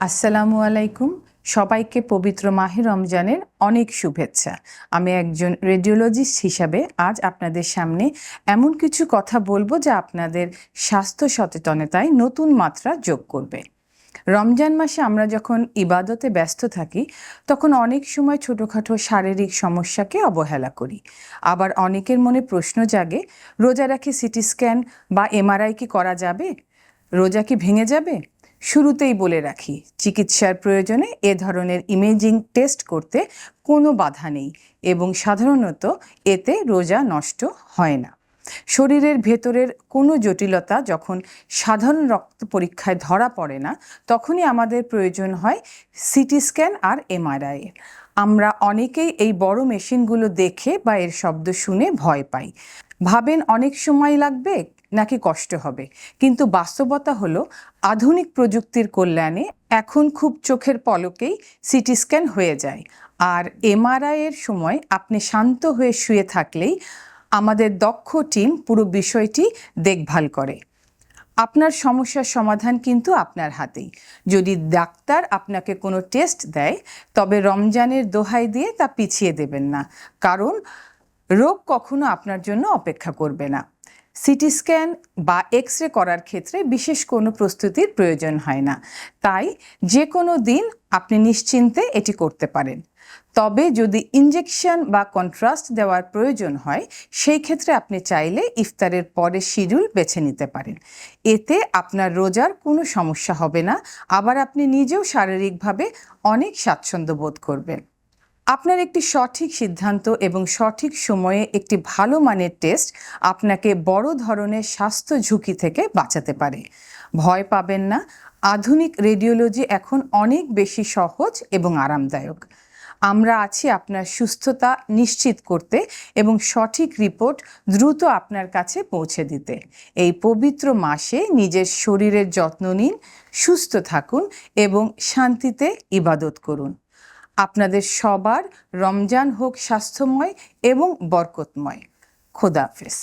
আসসালামু আলাইকুম। সবাইকে পবিত্র মাহে রমজানের অনেক শুভেচ্ছা। আমি একজন রেডিওলজিস্ট হিসাবে আজ আপনাদের সামনে এমন কিছু কথা বলবো যা আপনাদের স্বাস্থ্য সচেতনতায় নতুন মাত্রা যোগ করবে। রমজান মাসে আমরা যখন ইবাদতে ব্যস্ত থাকি তখন অনেক সময় ছোটোখাটো শারীরিক সমস্যাকে অবহেলা করি। আবার অনেকের মনে প্রশ্ন জাগে, রোজা রাখি সিটি স্ক্যান বা এমআরআই কি করা যাবে? রোজা কি ভেঙে যাবে? শুরুতেই বলে রাখি, চিকিৎসার প্রয়োজনে এ ধরনের ইমেজিং টেস্ট করতে কোনো বাধা নেই এবং সাধারণত এতে রোজা নষ্ট হয় না। শরীরের ভেতরের কোনো জটিলতা যখন সাধারণ রক্ত পরীক্ষায় ধরা পড়ে না, তখনই আমাদের প্রয়োজন হয় সিটি স্ক্যান আর এমআরআই। আমরা অনেকেই এই বড় মেশিনগুলো দেখে বা এর শব্দ শুনে ভয় পাই, ভাবেন অনেক সময় লাগবে নাকি কষ্ট হবে। কিন্তু বাস্তবতা হলো, আধুনিক প্রযুক্তির কল্যাণে এখন খুব চোখের পলকেই সিটি স্ক্যান হয়ে যায়। আর এমআরআই এর সময় আপনি শান্ত হয়ে শুয়ে থাকলেই আমাদের দক্ষ টিম পুরো বিষয়টি দেখভাল করে। আপনার সমস্যার সমাধান কিন্তু আপনার হাতেই। যদি ডাক্তার আপনাকে কোনো টেস্ট দেয়, তবে রমজানের দোহাই দিয়ে তা পিছিয়ে দেবেন না, কারণ রোগ কখনো আপনার জন্য অপেক্ষা করবে না। সিটি স্ক্যান বা এক্স রে করার ক্ষেত্রে বিশেষ কোনো প্রস্তুতির প্রয়োজন হয় না, তাই যে কোনো দিন আপনি নিশ্চিন্তে এটি করতে পারেন। তবে যদি ইনজেকশন বা কন্ট্রাস্ট দেওয়ার প্রয়োজন হয়, সেই ক্ষেত্রে আপনি চাইলে ইফতারের পরে শিডিউল বেছে নিতে পারেন। এতে আপনার রোজার কোনো সমস্যা হবে না, আবার আপনি নিজেও শারীরিকভাবে অনেক স্বাচ্ছন্দ্য বোধ করবেন। আপনার একটি সঠিক সিদ্ধান্ত এবং সঠিক সময়ে একটি ভালো মানের টেস্ট আপনাকে বড় ধরনের স্বাস্থ্য ঝুঁকি থেকে বাঁচাতে পারে। ভয় পাবেন না, আধুনিক রেডিওলজি এখন অনেক বেশি সহজ এবং আরামদায়ক। আমরা আছি আপনার সুস্থতা নিশ্চিত করতে এবং সঠিক রিপোর্ট দ্রুত আপনার কাছে পৌঁছে দিতে। এই পবিত্র মাসে নিজের শরীরের যত্ন নিন, সুস্থ থাকুন এবং শান্তিতে ইবাদত করুন। আপনাদের সবার রমজান হোক স্বাস্থ্যময় এবং বরকতময়। খোদা হাফেজ।